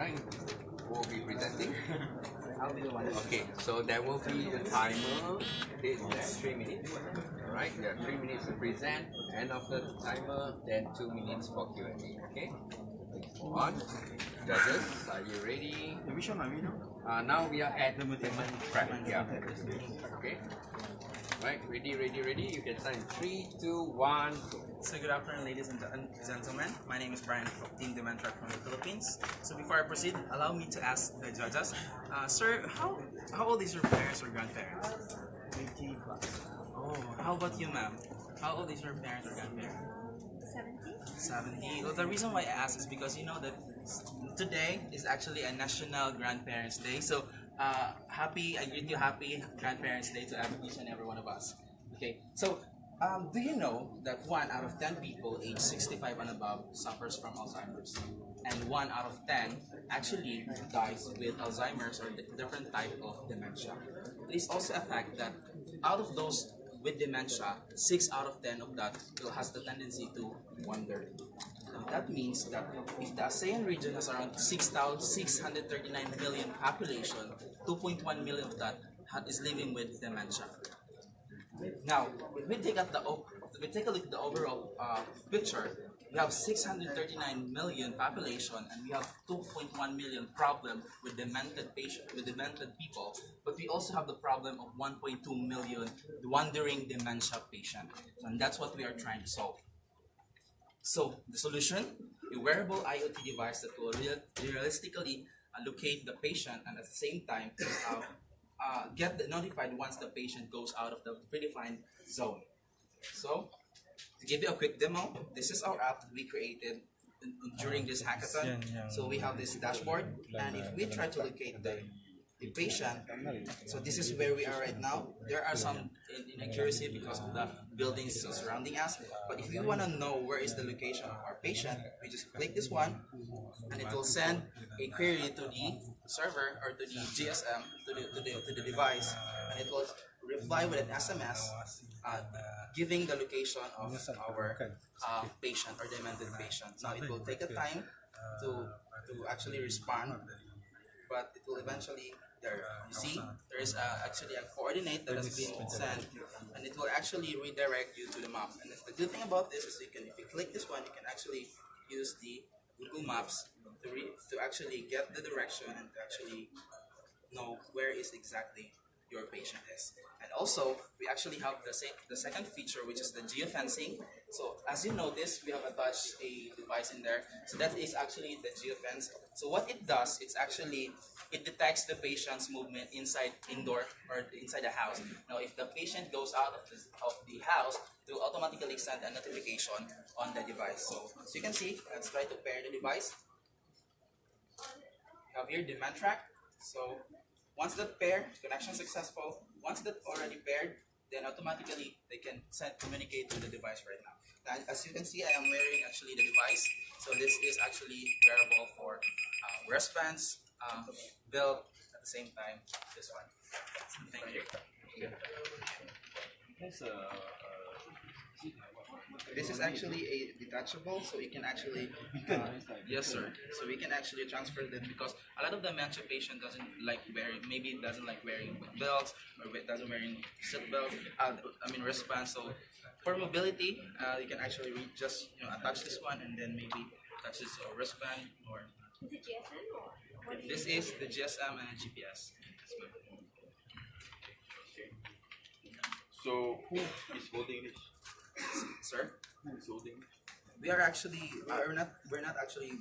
right? Who will be presenting? I'll be the one. Okay, so there will be the timer. This is 3 minutes. Alright, there are 3 minutes to present. End of the timer, then 2 minutes for Q&A. Okay? On. Judges, are you ready? Now we are at DemenTrack. Yeah. Okay. Right, ready. You can start in 3, 2, 1. So good afternoon, ladies and gentlemen. My name is Brian from Team DemenTrack from the Philippines. So before I proceed, allow me to ask the judges, sir, how old is your parents or grandparents? 80 plus. Oh, how about you, ma'am? How old is your parents or grandparents? 70. Well, the reason why I ask is because you know that today is actually a National Grandparents Day. So I greet you happy Grandparents Day to each and every one of us. Okay, so do you know that 1 out of 10 people aged 65 and above suffers from Alzheimer's? And 1 out of 10 actually dies with Alzheimer's or different type of dementia. There's also a fact that out of those with dementia, 6 out of 10 of that has the tendency to wander. And that means that if the ASEAN region has around 639 million population, 2.1 million of that is living with dementia. Now, if we take a look at the overall picture, we have 639 million population, and we have 2.1 million problem with demented people. But we also have the problem of 1.2 million wandering dementia patient, and that's what we are trying to solve. So the solution: a wearable IoT device that will realistically locate the patient and at the same time get notified once the patient goes out of the predefined zone. So, to give you a quick demo, this is our app that we created during this hackathon. So we have this dashboard, and if we try to locate the patient, so this is where we are right now. There are some inaccuracy because of the buildings surrounding us, but if you want to know where is the location of our patient, we just click this one, and it will send a query to the server or to the GSM, to the device, and it will reply with an SMS giving the location of our patient or demented patient. Now it will take a time to actually respond, but it will eventually there. You see, there is actually a coordinate that has been sent, and it will actually redirect you to the map. And the good thing about this is if you click this one, you can actually use the Google Maps to actually get the direction and to actually know where is exactly your patient is. And also, we actually have the second feature, which is the geofencing. So as you notice, we have attached a device in there. So that is actually the geofence. So what it does, it detects the patient's movement indoor or inside the house. Now, if the patient goes out of the house, it will automatically send a notification on the device. So as you can see, let's try to pair the device. We have here DemenTrack. So once that pair, connection successful. Once that already paired, then automatically they can communicate to the device right now. Now, as you can see, I am wearing actually the device. So this is actually wearable for wristbands, belt, at the same time, this one. Thank you. This is actually a detachable, so you can actually yes sir. So we can actually transfer them because a lot of dementia patient doesn't like wearing belts or doesn't wearing seat belts. Wristbands. So for mobility, you can actually just attach this one and then maybe attach this wristband or. Is it GSM or what is this is the GSM and a GPS. So who is holding this? Sir? Who is holding this? We are actually we're not actually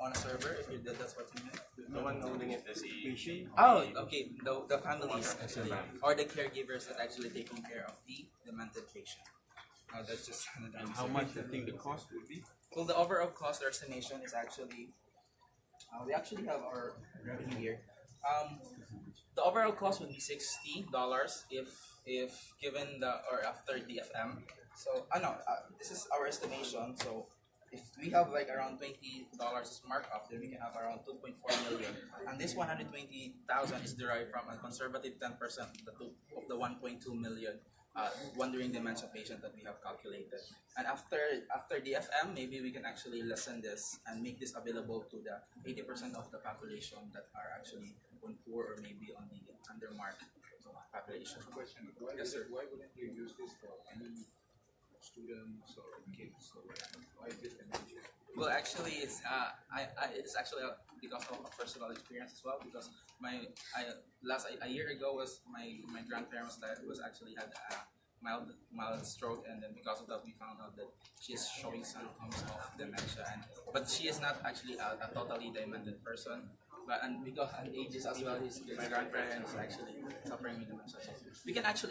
on a server. If that's what you mean. The one holding it is a patient. Oh, okay. The families actually, or the caregivers that actually taking care of the demented patient. That's just another. And how much do you think the cost would be? Well, the overall cost estimation is actually we actually have our revenue here. The overall cost would be $60 if given after DFM. So this is our estimation. So if we have like around $20 as markup, then we can have around 2.4 million. And this 120,000 is derived from a conservative 10% of the 1.2 million wandering dementia patient that we have calculated. And after DFM, maybe we can actually lessen this and make this available to the 80% of the population that are actually on poor or maybe on the undermarked population. Yes, sir. Why wouldn't you use this for any students or kids or whatever? Why is this dementia? Well, actually, it's it's actually because of a personal experience as well. Because a year ago was my grandparents that was actually had a mild stroke, and then because of that we found out that she is showing symptoms of dementia, but she is not actually a totally demented person. But and because and ages as well, my grandparents actually suffering with dementia. So we can actually